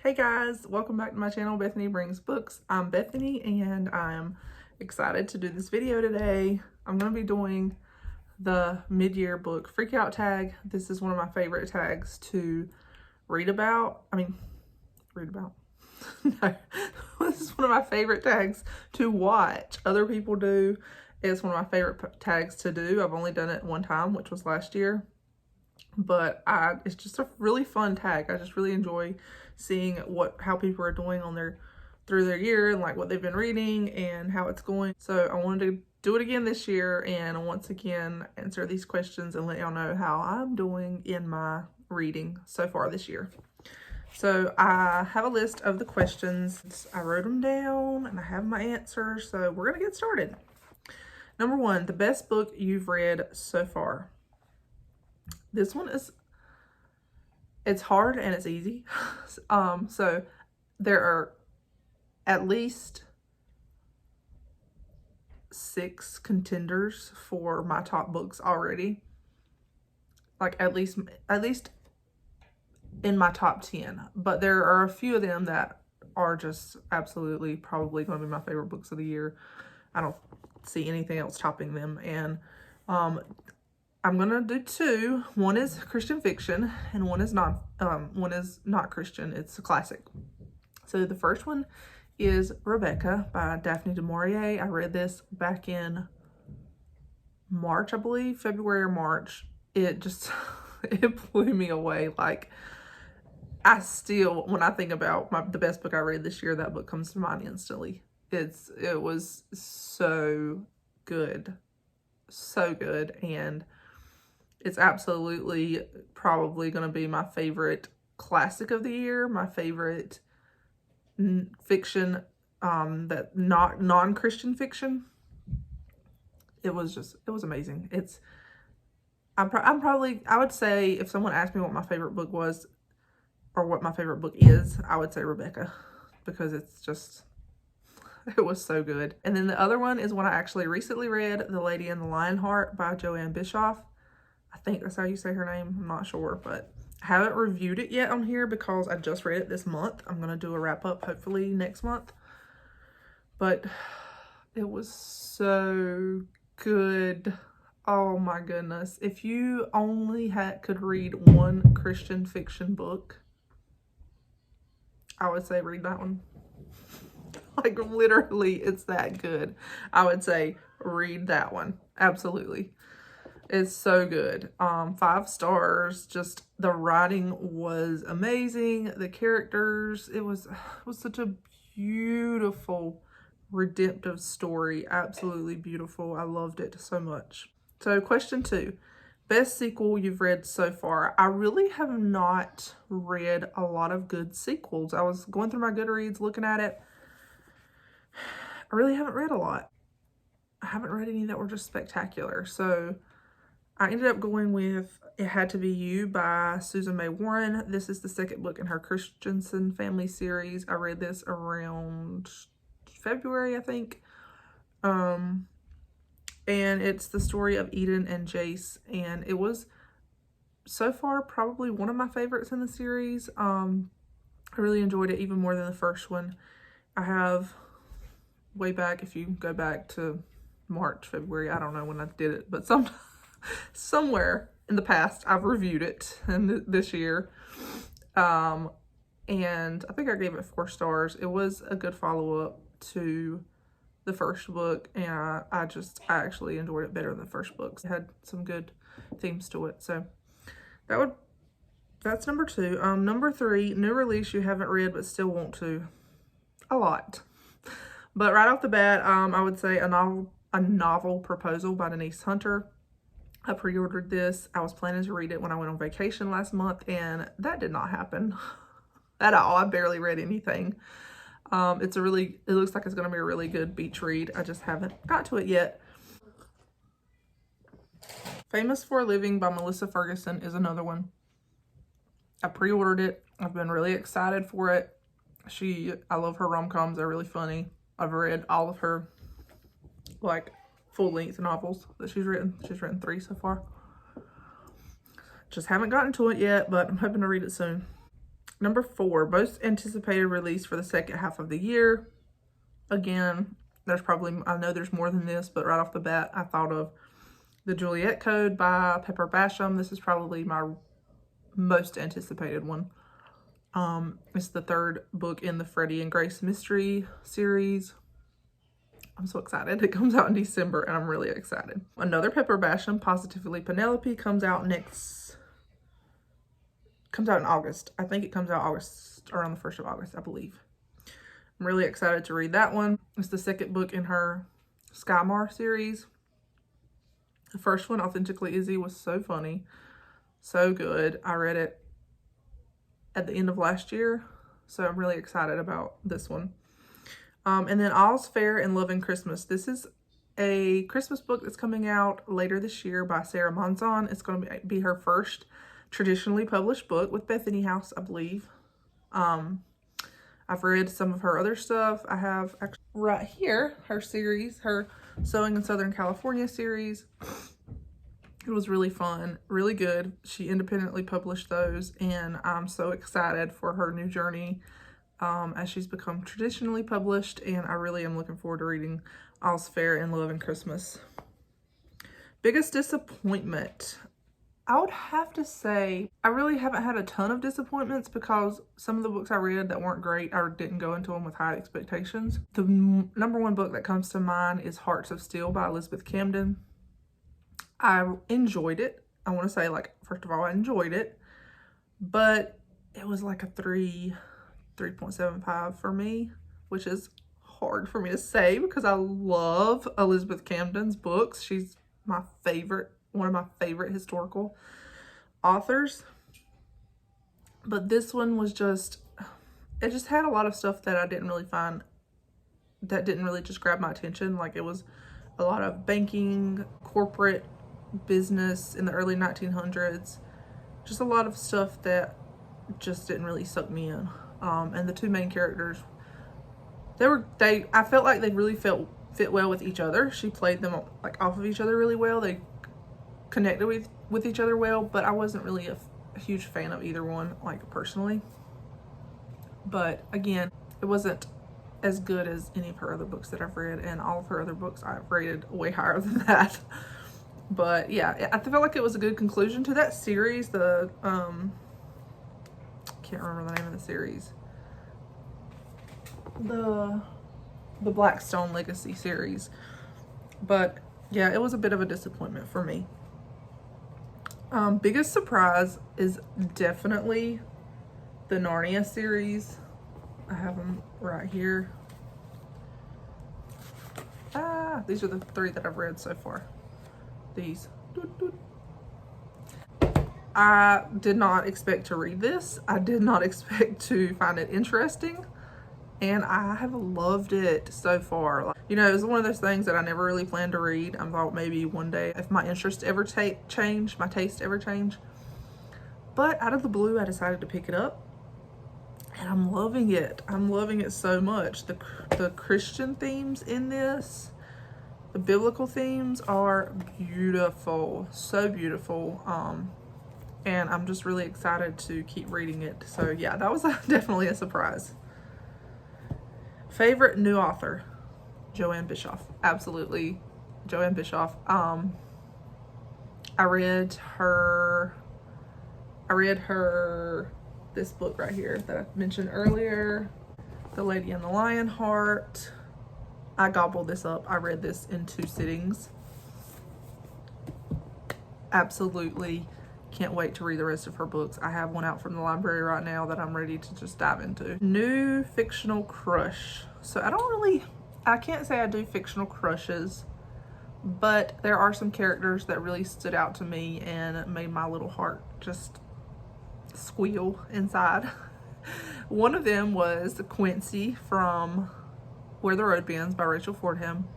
Hey guys, welcome back to my channel, Bethany Brings Books. I'm Bethany and I'm excited to do this video today. I'm going to be doing the mid-year book freak out tag. This is one of my favorite tags to read about. No, this is one of my favorite tags to watch. Other people do. It's one of my favorite tags to do. I've only done it one time, which was last year. But it's just a really fun tag. I just really enjoy seeing how people are doing through their year and like what they've been reading and how it's going. So I wanted to do it again this year and once again answer these questions and let y'all know how I'm doing in my reading so far this year. So I have a list of the questions. I wrote them down and I have my answers. So we're gonna get started. Number 1, the best book you've read so far. This one it's hard and it's easy. So there are at least 6 contenders for my top books already. Like at least in my top 10. But there are a few of them that are just absolutely probably going to be my favorite books of the year. I don't see anything else topping them. And I'm gonna do 2. One is Christian fiction and one is not Christian. It's a classic. So the first one is Rebecca by Daphne du Maurier. I read this back in March, I believe, February or March. It just it blew me away. Like I still, when I think about the best book I read this year, that book comes to mind instantly. It was so good. So good, and it's absolutely probably going to be my favorite classic of the year, my favorite fiction, that non-Christian fiction. It was amazing. I would say if someone asked me what my favorite book was or what my favorite book is, I would say Rebecca, because it was so good. And then the other one is one I actually recently read, The Lady in the Lionheart by Joanne Bischoff. I think that's how you say her name. I'm not sure, but I haven't reviewed it yet on here because I just read it this month. I'm going to do a wrap up hopefully next month. But it was so good. Oh my goodness. If you only could read one Christian fiction book, I would say read that one. Like literally, it's that good. I would say read that one. Absolutely. It's so good. 5 stars. Just the writing was amazing. The characters, it was such a beautiful, redemptive story. Absolutely beautiful. I loved it so much. So question 2, best sequel you've read so far. I really have not read a lot of good sequels. I was going through my Goodreads looking at it. I really haven't read a lot. I haven't read any that were just spectacular. So I ended up going with It Had to Be You by Susan May Warren. This is the second book in her Christensen family series. I read this around February, I think. And it's the story of Eden and Jace. And it was, so far, probably one of my favorites in the series. I really enjoyed it even more than the first one. I have, way back, if you go back to March, February, I don't know when I did it, but somewhere in the past I've reviewed it this year, and I think I gave it 4 stars. It was a good follow-up to the first book, and I actually enjoyed it better than the first book. It had some good themes to it. So that's number 2. Number 3, new release you haven't read but still want to. A lot. But right off the bat, I would say a novel Proposal by Denise Hunter. I pre-ordered this. I was planning to read it when I went on vacation last month, and that did not happen at all. I barely read anything. It looks like it's going to be a really good beach read. I just haven't got to it yet. Famous for a Living by Melissa Ferguson is another one. I pre-ordered it. I've been really excited for it. I love her rom-coms. They're really funny. I've read all of her, like, full-length novels that she's written. She's written 3 so far. Just haven't gotten to it yet, but I'm hoping to read it soon. Number 4, most anticipated release for the second half of the year. Again, there's probably, I know there's more than this, but right off the bat, I thought of The Juliet Code by Pepper Basham. This is probably my most anticipated one. It's the 3rd book in the Freddie and Grace mystery series. I'm so excited. It comes out in December and I'm really excited. Another Pepper Basham, Positively Penelope, comes out in August. I think it comes out around the 1st of August, I believe. I'm really excited to read that one. It's the 2nd book in her Skymar series. The first one, Authentically Izzy, was so funny, so good. I read it at the end of last year, so I'm really excited about this one. And then All's Fair in Love and Christmas. This is a Christmas book that's coming out later this year by Sarah Monzon. It's going to be her first traditionally published book with Bethany House, I believe. I've read some of her other stuff. I have actually right here her series, her Sewing in Southern California series. It was really fun, really good. She independently published those, and I'm so excited for her new journey as she's become traditionally published, and I really am looking forward to reading All's Fair in Love and Christmas. Biggest disappointment. I would have to say I really haven't had a ton of disappointments because some of the books I read that weren't great, I didn't go into them with high expectations. The number 1 book that comes to mind is Hearts of Steel by Elizabeth Camden. I enjoyed it. I want to say, like, first of all, I enjoyed it, but it was like a 3.75 for me, which is hard for me to say because I love Elizabeth Camden's books. She's my favorite, one of my favorite historical authors. But this one was just, it just had a lot of stuff that I didn't really find, that didn't really just grab my attention. Like, it was a lot of banking, corporate business in the early 1900s. Just a lot of stuff that just didn't really suck me in. And the 2 main characters, I felt like they really fit well with each other. She played them like off of each other really well. They connected with each other well, but I wasn't really a huge fan of either one, like, personally. But again, it wasn't as good as any of her other books that I've read, and all of her other books I've rated way higher than that. But yeah, I felt like it was a good conclusion to that series. The can't remember the name of the series. The Blackstone Legacy series. But yeah, it was a bit of a disappointment for me. Biggest surprise is definitely the Narnia series. I have them right here. These are the 3 that I've read so far. These. I did not expect to read this. I did not expect to find it interesting, and I have loved it so far. Like, you know, it was one of those things that I never really planned to read. I thought maybe one day if my interest ever change, my taste ever change. But out of the blue, I decided to pick it up, and I'm loving it. I'm loving it so much. The Christian themes in this, the biblical themes are beautiful, so beautiful. And I'm just really excited to keep reading it. So yeah, that was definitely a surprise. Favorite new author, Joanne Bischoff. Absolutely, Joanne Bischoff. I read her this book right here that I mentioned earlier, The Lady and the Lionheart. I gobbled this up. I read this in 2 sittings. Absolutely can't wait to read the rest of her books. I have one out from the library right now that I'm ready to just dive into. New fictional crush. So I can't say I do fictional crushes, but there are some characters that really stood out to me and made my little heart just squeal inside. One of them was Quincy from Where the Road Bends by Rachel Fordham.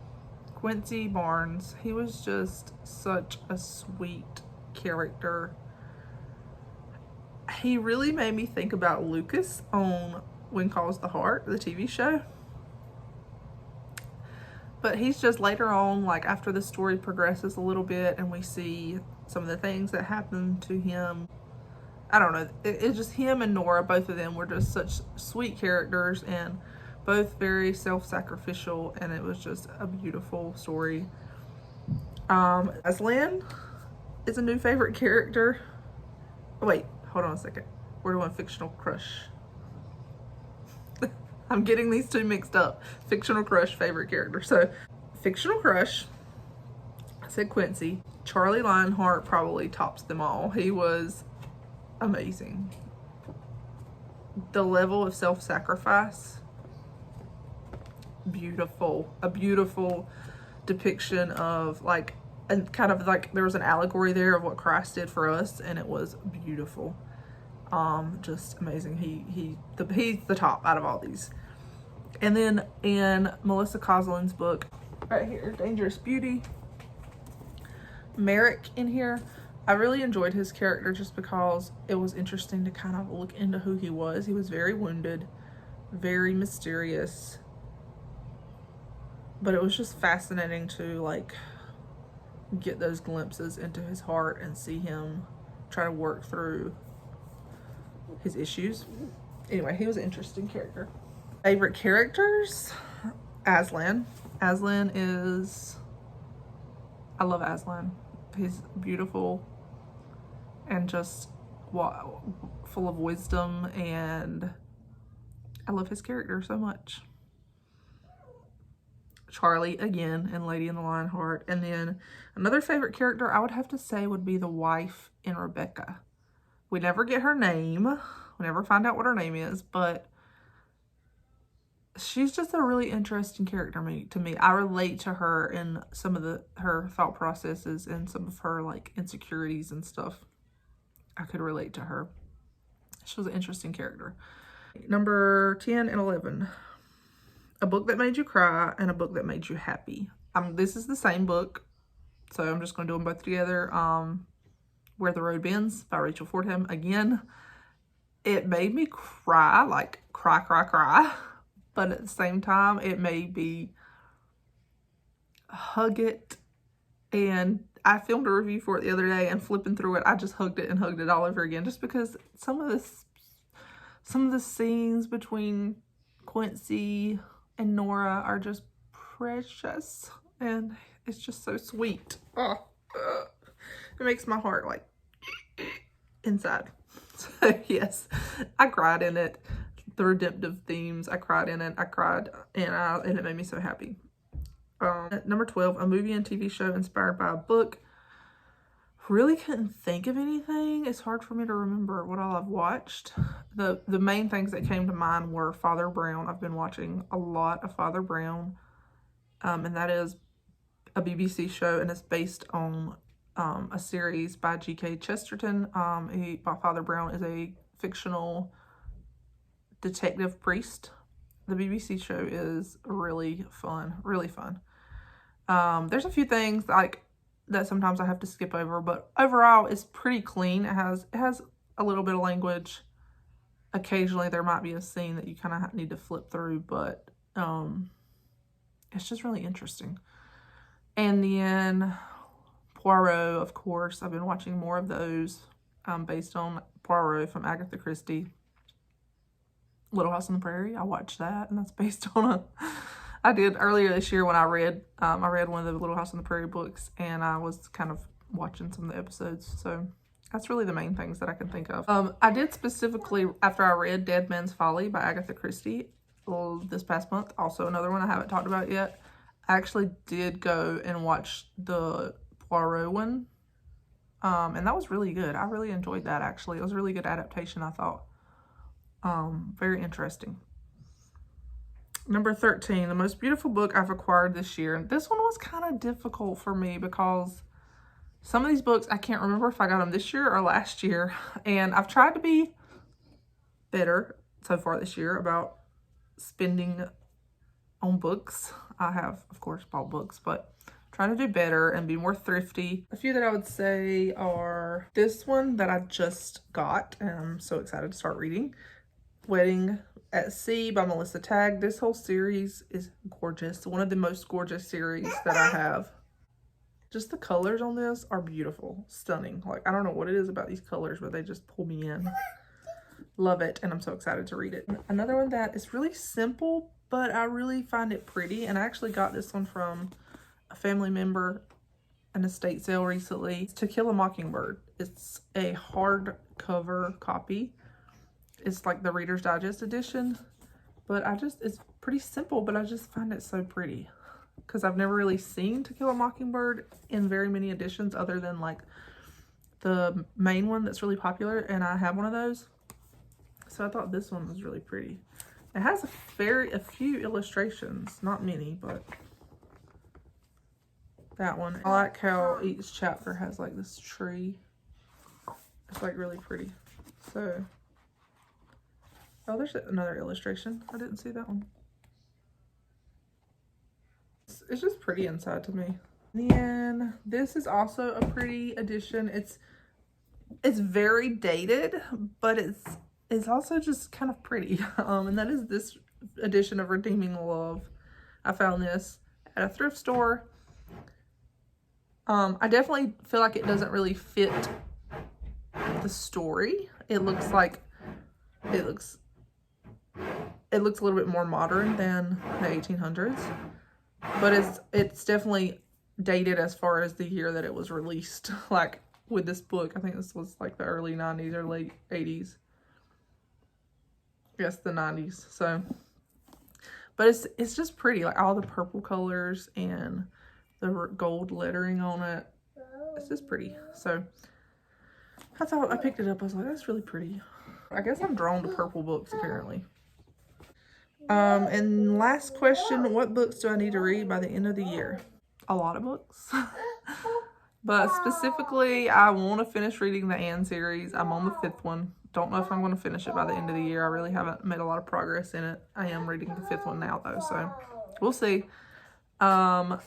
Quincy Barnes, he was just such a sweet character. He really made me think about Lucas on When Calls the Heart, the TV show. But he's just later on, like after the story progresses a little bit and we see some of the things that happen to him, I don't know. It's just him and Nora. Both of them were just such sweet characters and both very self-sacrificial, and it was just a beautiful story. Aslan is a new favorite character. Oh, wait, hold on a second. We're doing fictional crush. I'm getting these two mixed up. Fictional crush, favorite character. So, fictional crush, I said Quincy. Charlie Lionheart probably tops them all. He was amazing. The level of self-sacrifice, beautiful. A beautiful depiction of like, and kind of like there was an allegory there of what Christ did for us, and it was beautiful. Just amazing. He's the top out of all these. And then in Melissa Coslin's book right here, Dangerous Beauty, Merrick in here, I really enjoyed his character just because it was interesting to kind of look into who he was. He was very wounded, very mysterious, but it was just fascinating to like get those glimpses into his heart and see him try to work through his issues. Anyway, he was an interesting character. Favorite characters? Aslan. Aslan is, I love Aslan. He's beautiful and just full of wisdom, and I love his character so much. Charlie again, and Lady in the Lionheart. And then another favorite character I would have to say would be the wife in Rebecca. We never get her name. We never find out what her name is, but she's just a really interesting character to me. I relate to her in some of her thought processes and some of her like insecurities and stuff. I could relate to her. She was an interesting character. Number 10 and 11. A book that made you cry and a book that made you happy. This is the same book, so I'm just going to do them both together. Where the Road Bends by Rachel Fordham. Again, it made me cry, like cry. But at the same time, it made me hug it. And I filmed a review for it the other day, and flipping through it, I just hugged it and hugged it all over again. Just because some of the scenes between Quincy and Nora are just precious. And it's just so sweet. It makes my heart like inside. So yes, I cried in it. The redemptive themes, I cried in it. I cried, and it made me so happy. Number 12, a movie and TV show inspired by a book. Really couldn't think of anything. It's hard for me to remember what all I've watched. The main things that came to mind were Father Brown. I've been watching a lot of Father Brown, and that is a BBC show, and it's based on a series by G.K. Chesterton. Father Brown is a fictional detective priest. The BBC show is really fun, really fun. There's a few things like that sometimes I have to skip over, but overall it's pretty clean. It has a little bit of language. Occasionally there might be a scene that you kind of need to flip through, but it's just really interesting. And then Poirot, of course, I've been watching more of those based on Poirot from Agatha Christie. Little House on the Prairie, I watched that, and that's based on I did earlier this year when I read one of the Little House on the Prairie books, and I was kind of watching some of the episodes. So that's really the main things that I can think of. I did specifically, after I read Dead Man's Folly by Agatha Christie this past month, also another one I haven't talked about yet, I actually did go and watch the Poirot one, and that was really good. I really enjoyed that, actually. It was a really good adaptation, I thought. Very interesting. Number 13, the most beautiful book I've acquired this year. This one was kind of difficult for me because some of these books, I can't remember if I got them this year or last year. And I've tried to be better so far this year about spending on books. I have, of course, bought books, but trying to do better and be more thrifty. A few that I would say are this one that I just got, and I'm so excited to start reading. Wedding at Sea by Melissa Tagg. This whole series is gorgeous. One of the most gorgeous series that I have. Just the colors on this are beautiful, stunning. Like, I don't know what it is about these colors, but they just pull me in. Love it, and I'm so excited to read it. Another one that is really simple, but I really find it pretty, and I actually got this one from a family member, an estate sale recently. It's To Kill a Mockingbird. It's a hardcover copy. It's like the Reader's Digest edition, but it's pretty simple, but I just find it so pretty because I've never really seen To Kill a Mockingbird in very many editions other than like the main one that's really popular, and I have one of those. So I thought this one was really pretty. It has a few illustrations, not many, but that one. I like how each chapter has like this tree. It's like really pretty. So, oh, there's another illustration. I didn't see that one. It's just pretty inside to me. And this is also a pretty edition. It's very dated, but it's also just kind of pretty. And that is this edition of Redeeming Love. I found this at a thrift store. I definitely feel like it doesn't really fit the story. It looks a little bit more modern than the 1800s, but it's definitely dated as far as the year that it was released. Like with this book, I think this was like the early 90s or late 80s. Yes, the 90s. So, but it's just pretty, like all the purple colors and the gold lettering on it. It's just pretty. So that's how I picked it up. I was like, that's really pretty. I guess I'm drawn to purple books apparently. And last question, what books do I need to read by the end of the year? A lot of books. But specifically, I want to finish reading the Anne series. I'm on the 5th one. Don't know if I'm going to finish it by the end of the year. I really haven't made a lot of progress in it. I am reading the 5th one now though, so we'll see. I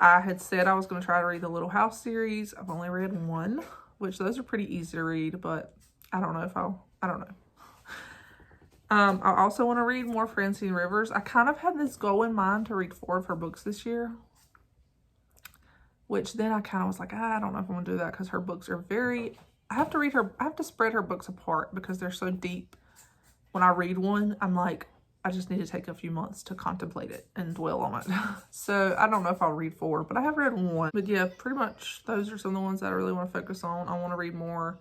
had said I was going to try to read the Little House series. I've only read one, which those are pretty easy to read, but I don't know if I don't know. I also want to read more Francine Rivers. I kind of had this goal in mind to read 4 of her books this year, which then I kind of was like, I don't know if I'm going to do that because her books are I have to spread her books apart because they're so deep. When I read one, I'm like, I just need to take a few months to contemplate it and dwell on it. So I don't know if I'll read 4, but I have read 1. But yeah, pretty much those are some of the ones that I really want to focus on. I want to read more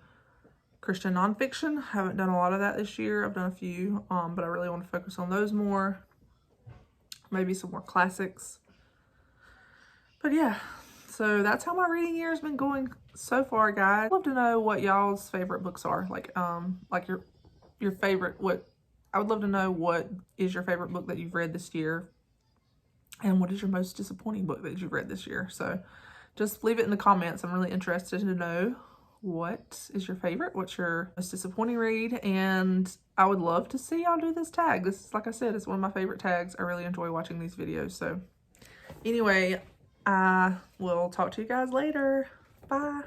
Christian nonfiction. I haven't done a lot of that this year. I've done a few, but I really want to focus on those more. Maybe some more classics. But yeah, so that's how my reading year has been going so far, guys. I'd love to know what y'all's favorite books are. Like your favorite, I would love to know what is your favorite book that you've read this year and what is your most disappointing book that you've read this year. So just leave it in the comments. I'm really interested to know what is your favorite, what's your most disappointing read, and I would love to see y'all do this tag. This is, like I said, it's one of my favorite tags. I really enjoy watching these videos. So anyway, I will talk to you guys later. Bye.